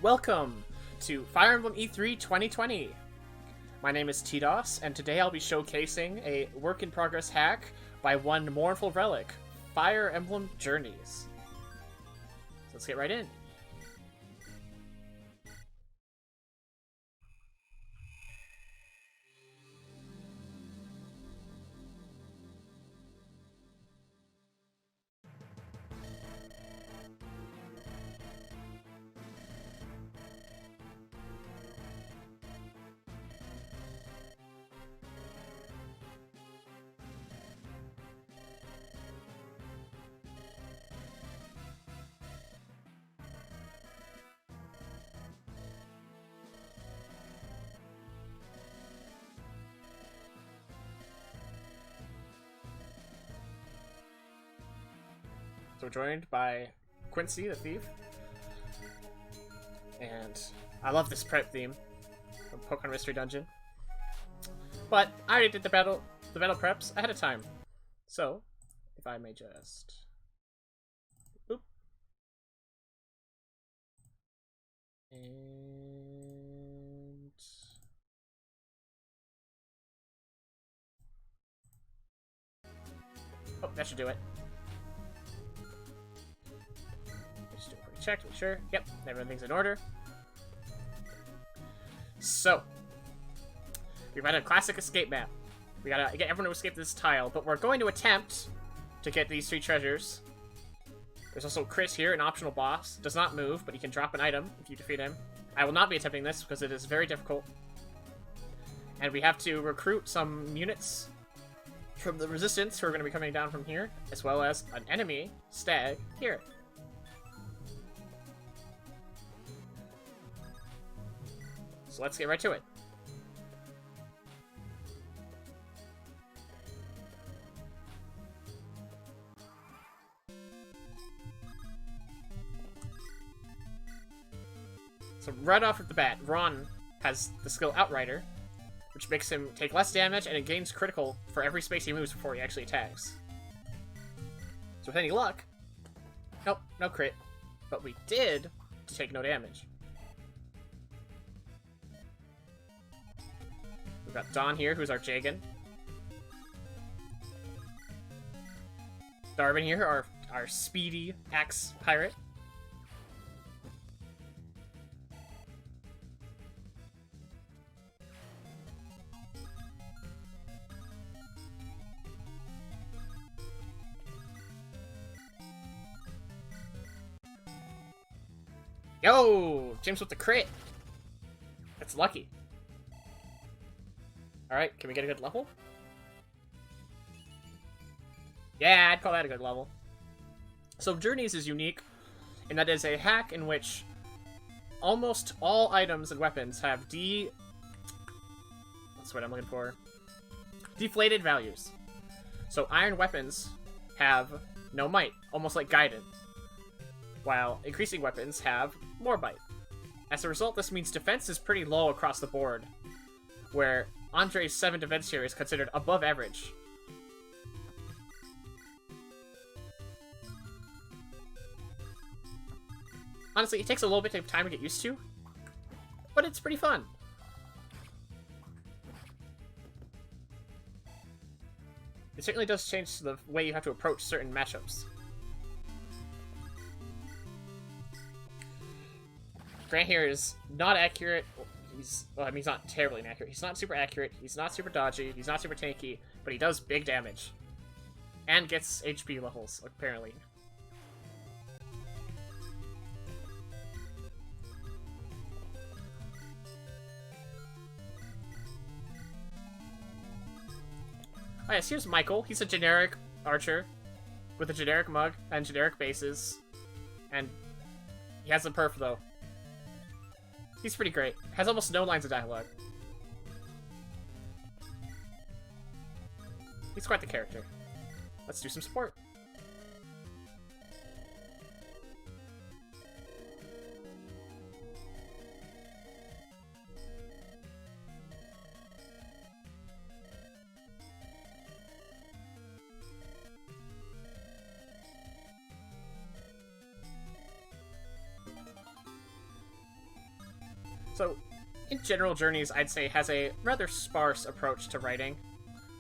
Welcome to Fire Emblem E3 2020. My name is TDOS, and today I'll be showcasing a work-in-progress hack by one mournful relic, Fire Emblem Journeys. So let's get right in. So we're joined by Quincy, the thief. And I love this prep theme from Pokemon Mystery Dungeon. But I already did the battle preps ahead of time. So, if I may just... Oop. And... Oh, that should do it. Just do a quick check to make sure. Yep, everything's in order. So, we've got a classic escape map. We gotta get everyone to escape this tile, but we're going to attempt to get these 3 treasures. There's also Chris here, an optional boss. Does not move, but he can drop an item if you defeat him. I will not be attempting this because it is very difficult. And we have to recruit some units from the resistance who are going to be coming down from here, as well as an enemy stag here. So let's get right to it. So right off of the bat, Ron has the skill Outrider, which makes him take less damage, and it gains critical for every space he moves before he actually attacks. So with any luck... Nope, no crit. But we did take no damage. We've got Dawn here, who's our Jagan. Darvin here, our speedy axe pirate. Yo! James with the crit! That's lucky. Alright, can we get a good level? Yeah, I'd call that a good level. So Journeys is unique in that it is a hack in which almost all items and weapons have what's what I'm looking for? Deflated values. So iron weapons have no might, almost like Gaiden, while increasing weapons have more bite. As a result, this means defense is pretty low across the board, where Andre's 7 defense here is considered above average. Honestly, it takes a little bit of time to get used to, but it's pretty fun. It certainly does change the way you have to approach certain matchups. Grant here is not accurate. Well, I mean, he's not terribly inaccurate. He's not super accurate. He's not super dodgy. He's not super tanky, but he does big damage. And gets HP levels, apparently. Oh yes, here's Michael. He's a generic archer with a generic mug and generic bases. And he has a perf, though. He's pretty great. Has almost no lines of dialogue. He's quite the character. Let's do some support. So, in general, Journeys, I'd say, has a rather sparse approach to writing,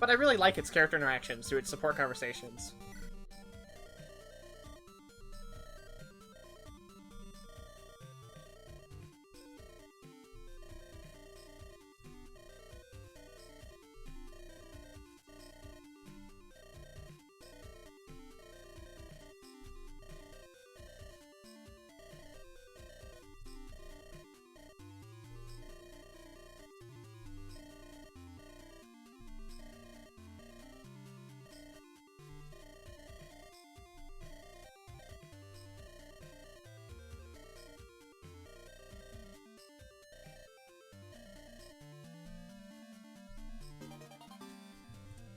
but I really like its character interactions through its support conversations.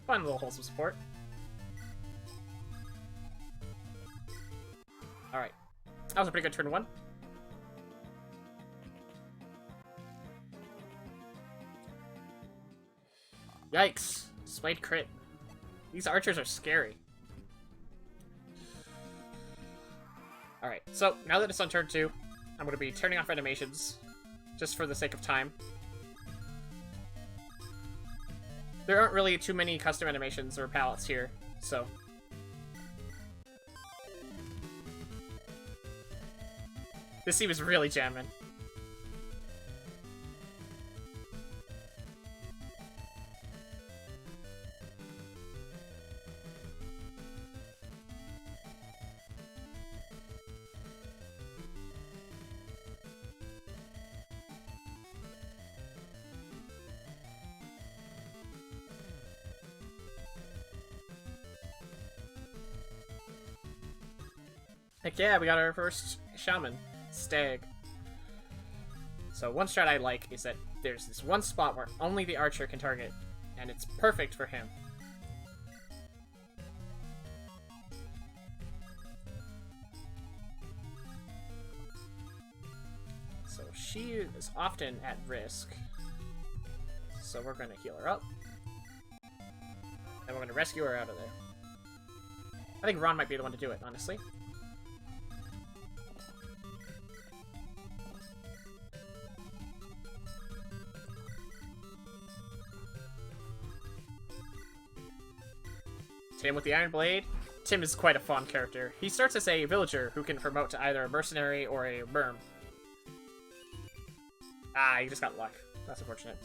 Fun little wholesome support. Alright. That was a pretty good turn 1. Yikes. Displayed crit. These archers are scary. Alright, so now that it's on turn 2, I'm going to be turning off animations, just for the sake of time. There aren't really too many custom animations or palettes here, so... This scene was really jamming. Heck yeah, we got our first shaman, Stag. So one strat I like is that there's this one spot where only the archer can target, and it's perfect for him. So she is often at risk, so we're going to heal her up, and we're going to rescue her out of there. I think Ron might be the one to do it, honestly. Tim with the Iron Blade. Tim is quite a fun character. He starts as a villager who can promote to either a mercenary or a berm. Ah, he just got luck. That's unfortunate.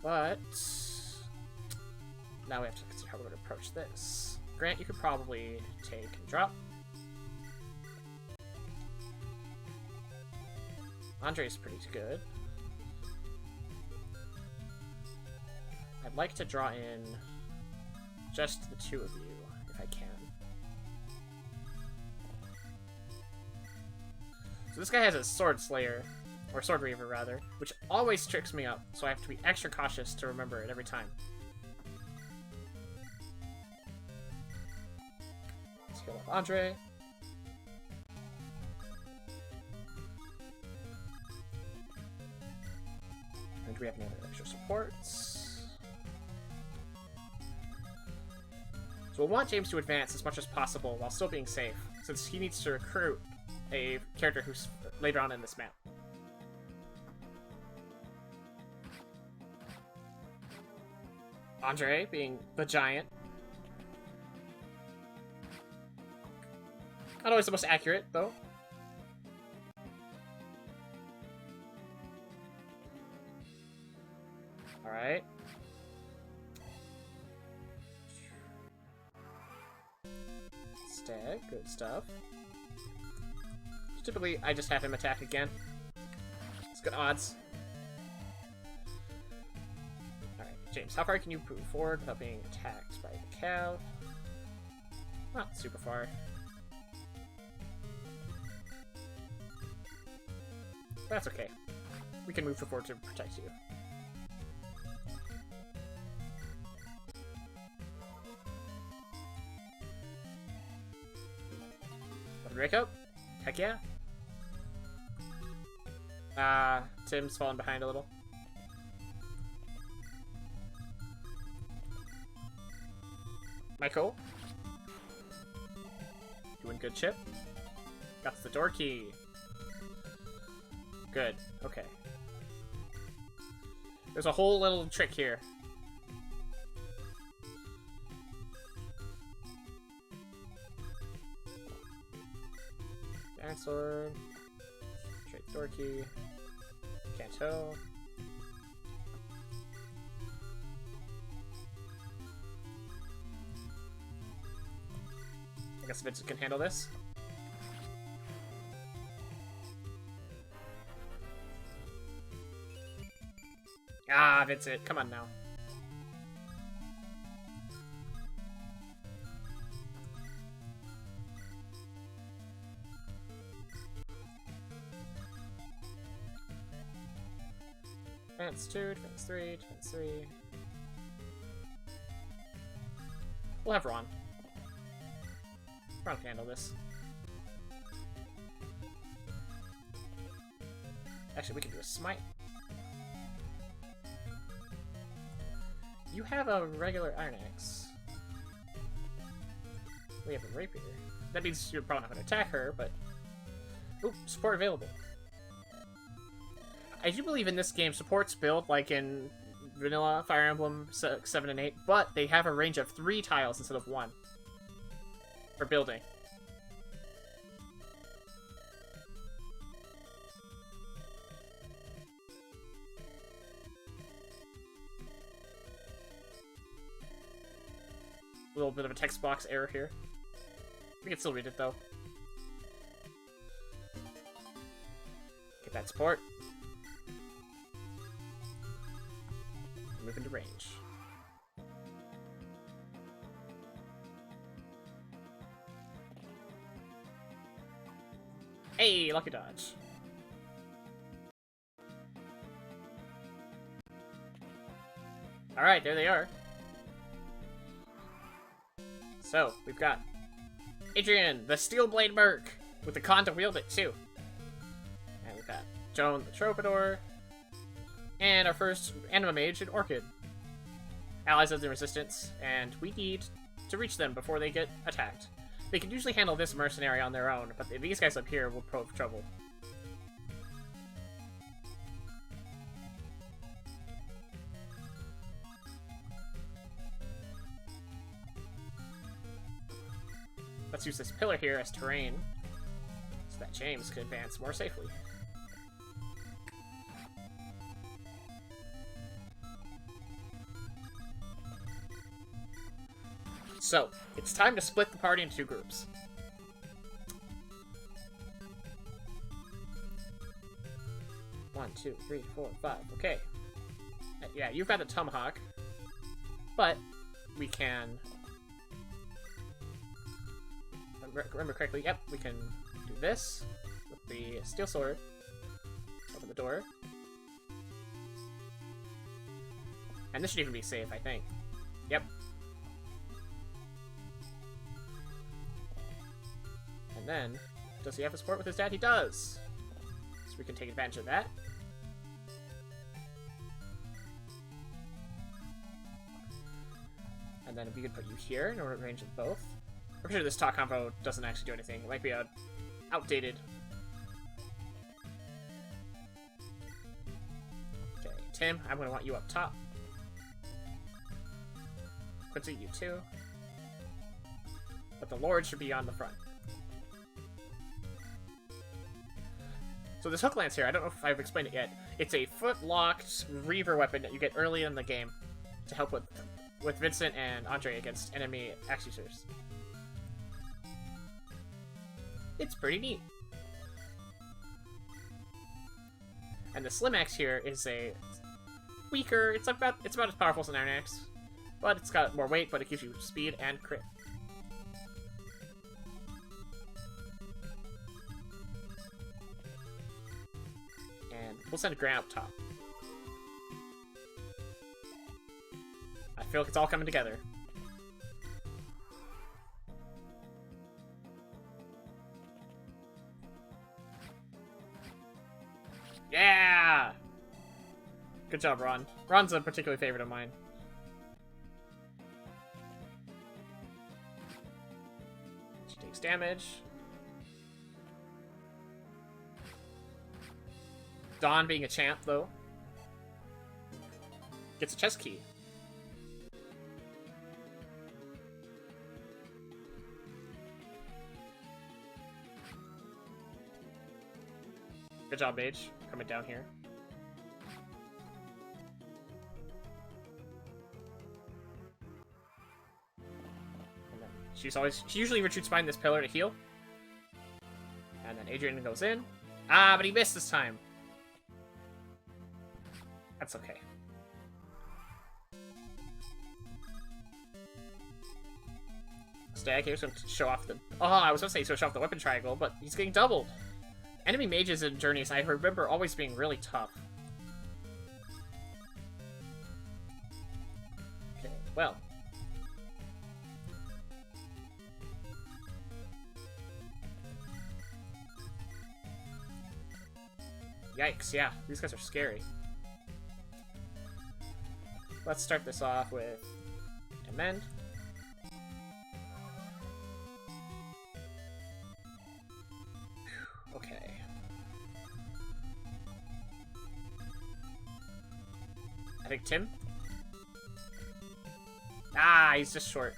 But now we have to consider how we're going to approach this. Grant, you could probably take and drop. Andre's pretty good. I'd like to draw in just the two of you, if I can. So this guy has a Sword Slayer, or Sword Reaver rather, which always tricks me up, so I have to be extra cautious to remember it every time. Let's heal up Andre. And do we have any other extra supports? So we'll want James to advance as much as possible while still being safe, since he needs to recruit a character who's later on in this map. Andre being the giant. Not always the most accurate, though. Alright. Stag, good stuff. Typically, I just have him attack again. It's good odds. Alright, James, how far can you move forward without being attacked by the cow? Not super far. That's okay. We can move forward to protect you. Draco? Heck yeah. Tim's falling behind a little. Michael? Doing good, Chip. Got the door key. Good. Okay. There's a whole little trick here. Iron Sword. Trade door key. Canto. I guess Vincent can handle this. Ah, Vincent, come on now. Defense 2, defense 3, defense 3. We'll have Ron. Ron can handle this. Actually, we can do a smite. You have a regular Iron Axe. We have a Rapier. That means you're probably not going to attack her, but... Oop, support available. I do believe in this game support's built like in vanilla Fire Emblem 7 and 8, but they have a range of 3 tiles instead of 1 for building. A little bit of a text box error here. We can still read it though. Get that support. Move into range. Hey, lucky dodge. Alright, there they are. So, we've got Adrian, the Steel Blade Merc, with the con to wield it too. And we've got Joan, the Troubadour, and our first Anima Mage, an Orchid. Allies have the resistance, and we need to reach them before they get attacked. They can usually handle this mercenary on their own, but these guys up here will prove trouble. Let's use this pillar here as terrain, so that James can advance more safely. So, it's time to split the party into 2 groups. One, two, 3, 4, 5. Okay. Yeah, you've got a tomahawk, but we can... Remember correctly, yep, we can do this with the steel sword. Open the door. And this should even be safe, I think. Yep. And then, does he have a support with his dad? He does! So we can take advantage of that. And then we could put you here in order to range of both. I'm pretty sure this talk combo doesn't actually do anything. It might be outdated. Okay, Tim, I'm going to want you up top. Quincy, you too. But the Lord should be on the front. So this hook lance here, I don't know if I've explained it yet. It's a foot-locked Reaver weapon that you get early in the game to help with Vincent and Andre against enemy axe users. It's pretty neat. And the Slim Axe here is a weaker. It's about as powerful as an Iron Axe, but it's got more weight, but it gives you speed and crit. And we'll send Grant up top. I feel like it's all coming together. Yeah! Good job, Ron. Ron's a particular favorite of mine. She takes damage. Dawn being a champ, though. Gets a chest key. Good job, Mage. Coming down here. She usually retreats behind this pillar to heal. And then Adrian goes in. Ah, but he missed this time. That's okay. Stag here's going to show off the... Oh, I was going to say he's going to show off the weapon triangle, but he's getting doubled. Enemy mages in Journeys, I remember always being really tough. Okay, well. Yikes, yeah, these guys are scary. Let's start this off with Amend. Okay. I think Tim? Ah, he's just short.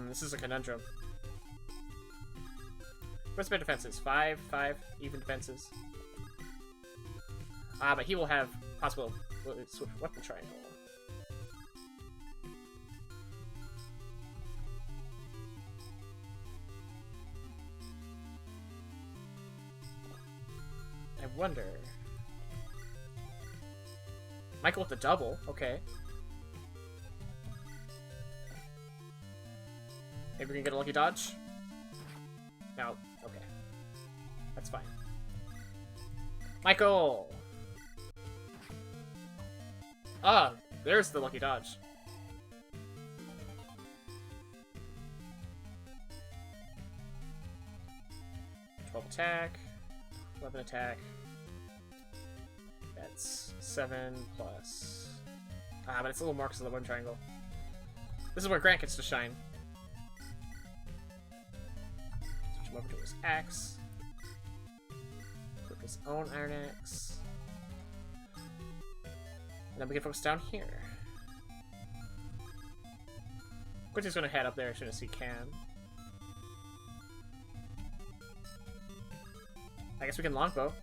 This is a conundrum. What's my defenses? 5, even defenses. Ah, but he will have possible weapon triangle. I wonder. Michael with the double, okay. Maybe we can get a lucky dodge? No, okay. That's fine. Michael! Ah, there's the lucky dodge. Attack, 11 attack. That's 7 plus. Ah, but it's a little more because of the one triangle. This is where Grant gets to shine. Switch him over to his axe. Equip his own iron axe. And then we can focus down here. Quincy's gonna head up there as soon as he can. I guess we can longbow.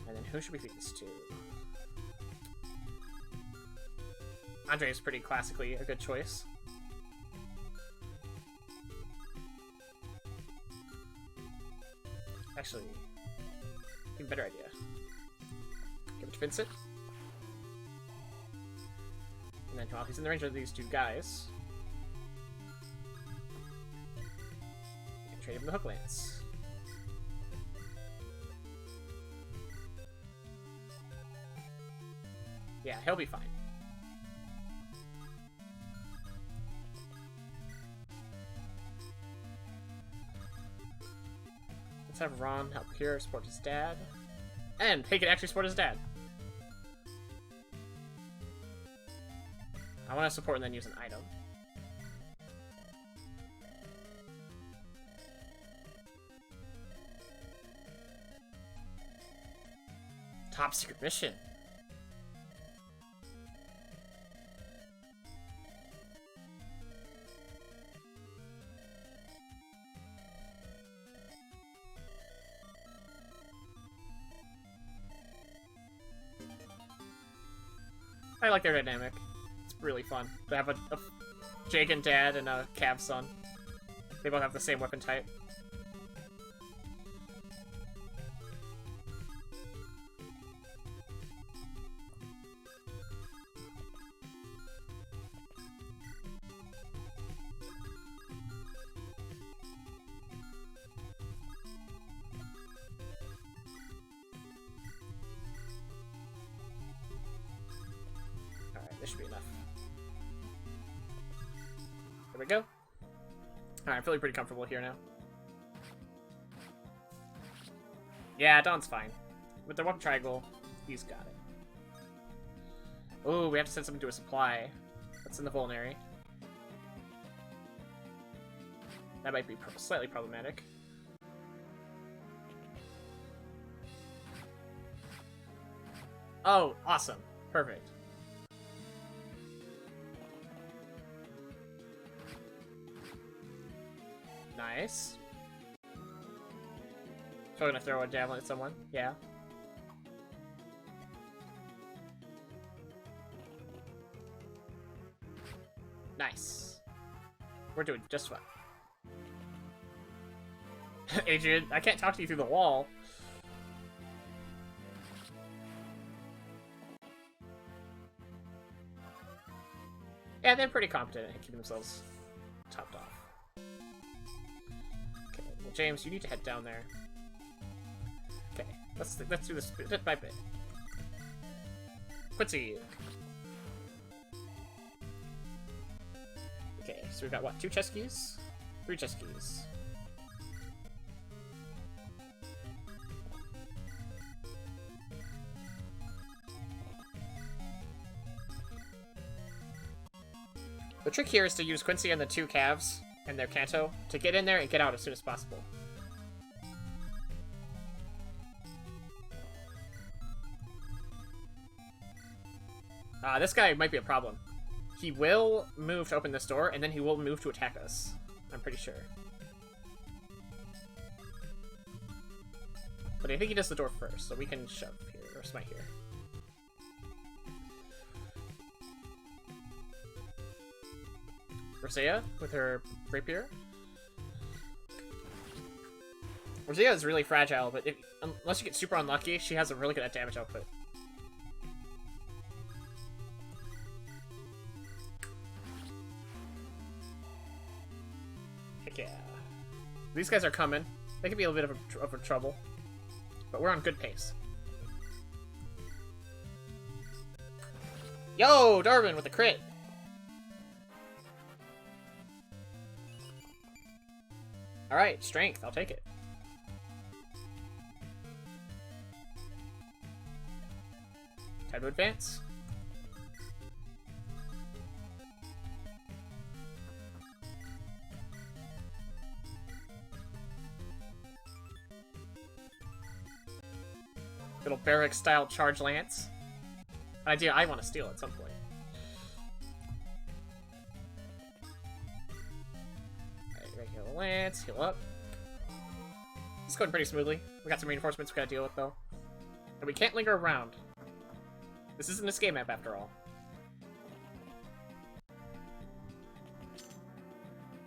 And then who should we feed this to? Andre is pretty classically a good choice. Actually, even better idea. Give it to Vincent. And then while he's in the range of these two guys, we can trade him the hook lance. Yeah, he'll be fine. Let's have Ron help here support his dad. And he can actually support his dad. I want to support and then use an item. Top secret mission. I like their dynamic. It's really fun. They have a Jagan dad and a Cav son. They both have the same weapon type. This should be enough. There we go. Alright, I'm feeling pretty comfortable here now. Yeah, Don's fine. With the weapon triangle, he's got it. Ooh, we have to send something to a supply. That's in the vulnerary. That might be slightly problematic. Oh, awesome. Perfect. Nice. So I'm gonna throw a javelin at someone? Yeah. Nice. We're doing just fine. Adrian, I can't talk to you through the wall. Yeah, they're pretty competent at keeping themselves topped off. Okay, well, James, you need to head down there. Okay, let's do this bit by bit. Quincy. Okay, so we've got what? 2 chess keys? 3 chess keys. The trick here is to use Quincy and the 2 calves and their Kanto to get in there and get out as soon as possible. This guy might be a problem. He will move to open this door, and then he will move to attack us. I'm pretty sure. But I think he does the door first, so we can shove here, or smite here. Rosea with her rapier. Rosea is really fragile, but unless you get super unlucky, she has a really good damage output. Heck yeah. These guys are coming. They could be a bit of a trouble, but we're on good pace. Yo, Darwin with the crit. Alright, strength. I'll take it. Time to advance. Little barrack-style charge lance. An idea I want to steal at some point. Lance, heal up. It's going pretty smoothly. We got some reinforcements we gotta deal with, though. And we can't linger around. This isn't a escape map, after all.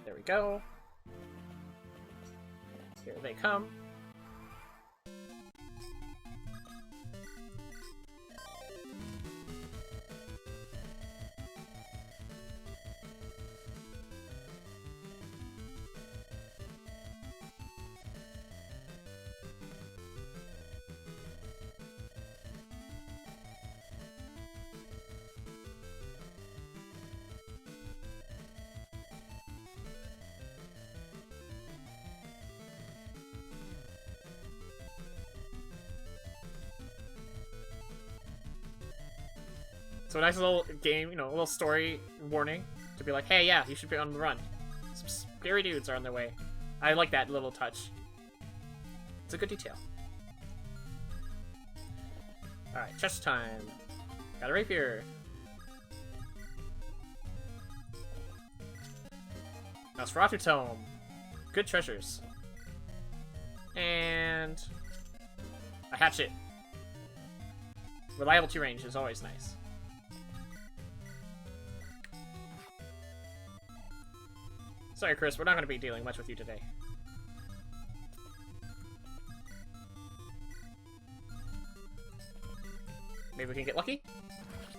There we go. Here they come. So a nice little game, you know, a little story warning to be like, hey, yeah, you should be on the run. Some scary dudes are on their way. I like that little touch. It's a good detail. Alright, chest time. Got a rapier. Nosferatu Tome. Good treasures. And a hatchet. Reliable 2 range is always nice. Sorry, Chris, we're not going to be dealing much with you today. Maybe we can get lucky?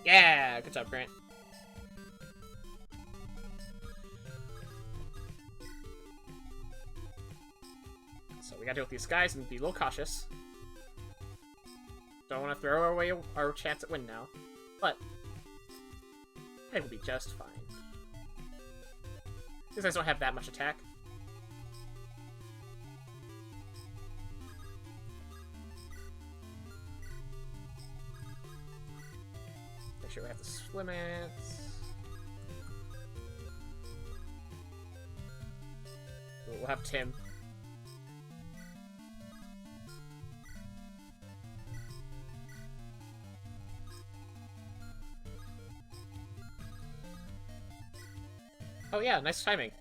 Yeah! Good job, Grant. So we gotta deal with these guys and be a little cautious. Don't want to throw away our chance at win now. But I think we'll be just fine. These guys don't have that much attack. They sure we have the limits. We'll have Tim. Oh yeah, nice timing.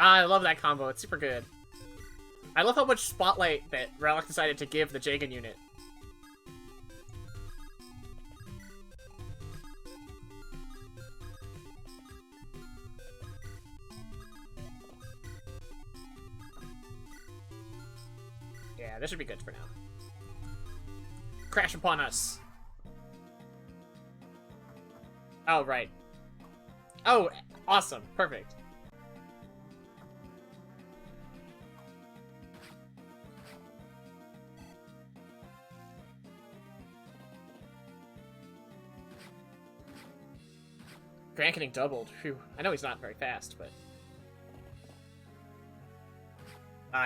Ah, I love that combo. It's super good. I love how much spotlight that Relic decided to give the Jagan unit. Yeah, this should be good for now. Crash upon us. Oh, right. Oh, awesome. Perfect. Grant getting doubled. Phew. I know he's not very fast, but...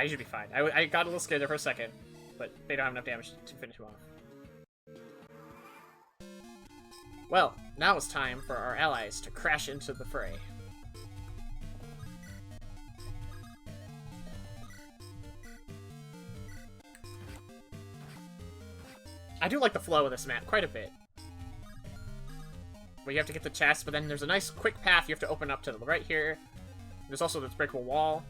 he should be fine. I got a little scared there for a second, but they don't have enough damage to finish him off. Well, now it's time for our allies to crash into the fray. I do like the flow of this map quite a bit. Where you have to get the chest, but then there's a nice quick path you have to open up to the right here. There's also this breakable wall.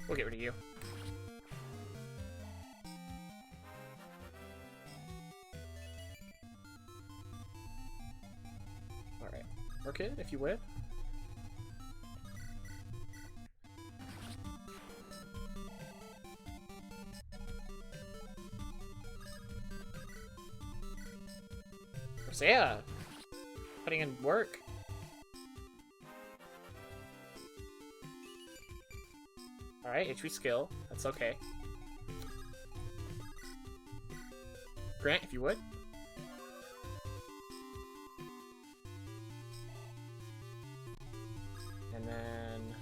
We'll get rid of you. Alright. Orchid, if you would. Yeah, putting in work. Alright, HP skill. That's okay. Grant, if you would. And then...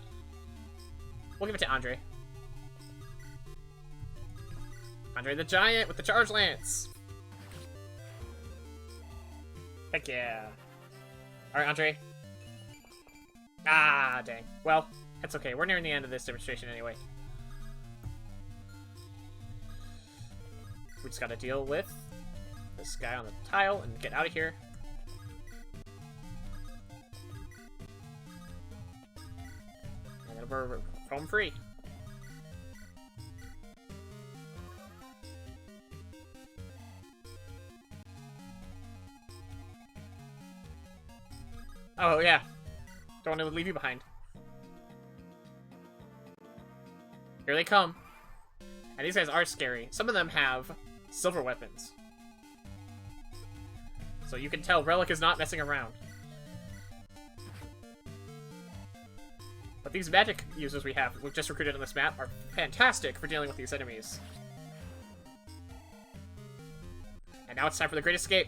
we'll give it to Andre. Andre the Giant with the Charge Lance! Heck yeah. Alright, Andre. Ah, dang. Well, that's okay. We're nearing the end of this demonstration anyway. We just gotta deal with this guy on the tile and get out of here. And then we're home free. Oh, yeah. Don't want to leave you behind. Here they come. And these guys are scary. Some of them have silver weapons. So you can tell Relic is not messing around. But these magic users we've just recruited on this map, are fantastic for dealing with these enemies. And now it's time for the Great Escape.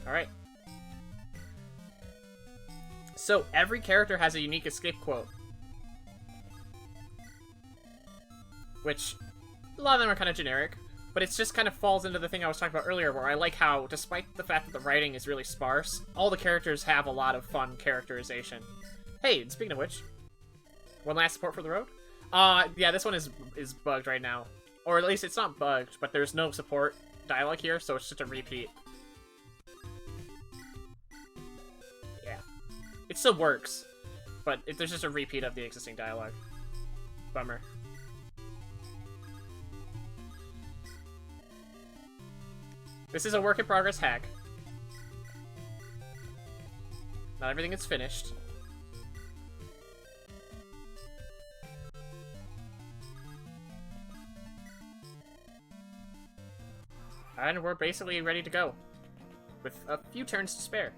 Alright. So, every character has a unique escape quote. Which, a lot of them are kind of generic, but it just kind of falls into the thing I was talking about earlier, where I like how, despite the fact that the writing is really sparse, all the characters have a lot of fun characterization. Hey, and speaking of which, one last support for the road? Yeah, this one is bugged right now. Or at least it's not bugged, but there's no support dialogue here, so it's just a repeat. It still works, but there's just a repeat of the existing dialogue. Bummer. This is a work in progress hack. Not everything is finished. And we're basically ready to go, with a few turns to spare.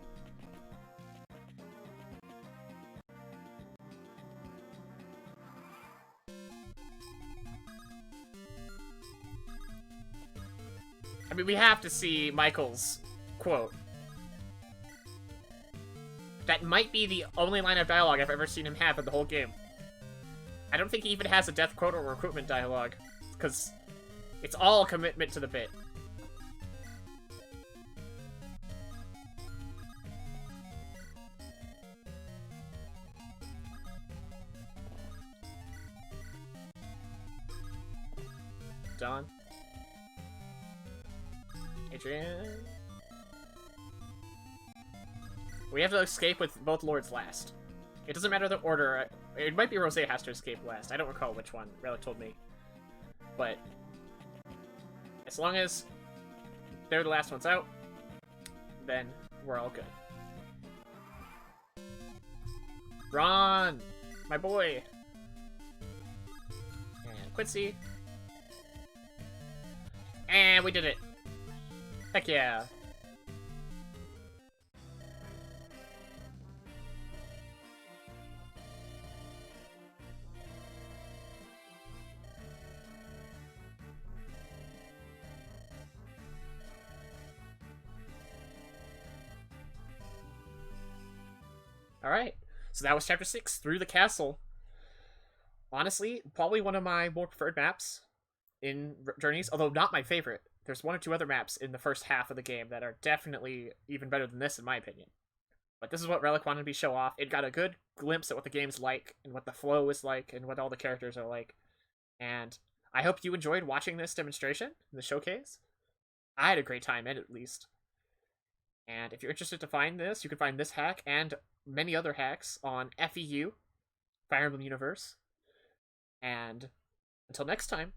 I mean, we have to see Michael's quote. That might be the only line of dialogue I've ever seen him have in the whole game. I don't think he even has a death quote or recruitment dialogue, because it's all commitment to the bit. Don. Adrian. We have to escape with both lords last. It doesn't matter the order. It might be Rosé has to escape last. I don't recall which one. Relic told me. But as long as they're the last ones out, then we're all good. Ron! My boy! And Quincy. And we did it! Heck yeah! Alright, so that was Chapter 6, Through the Castle. Honestly, probably one of my more preferred maps in Journeys, although not my favorite. There's one or two other maps in the first half of the game that are definitely even better than this, in my opinion. But this is what Relic wanted to show off. It got a good glimpse at what the game's like, and what the flow is like, and what all the characters are like. And I hope you enjoyed watching this demonstration, the showcase. I had a great time in it, at least. And if you're interested to find this, you can find this hack and many other hacks on FEU, Fire Emblem Universe. And until next time,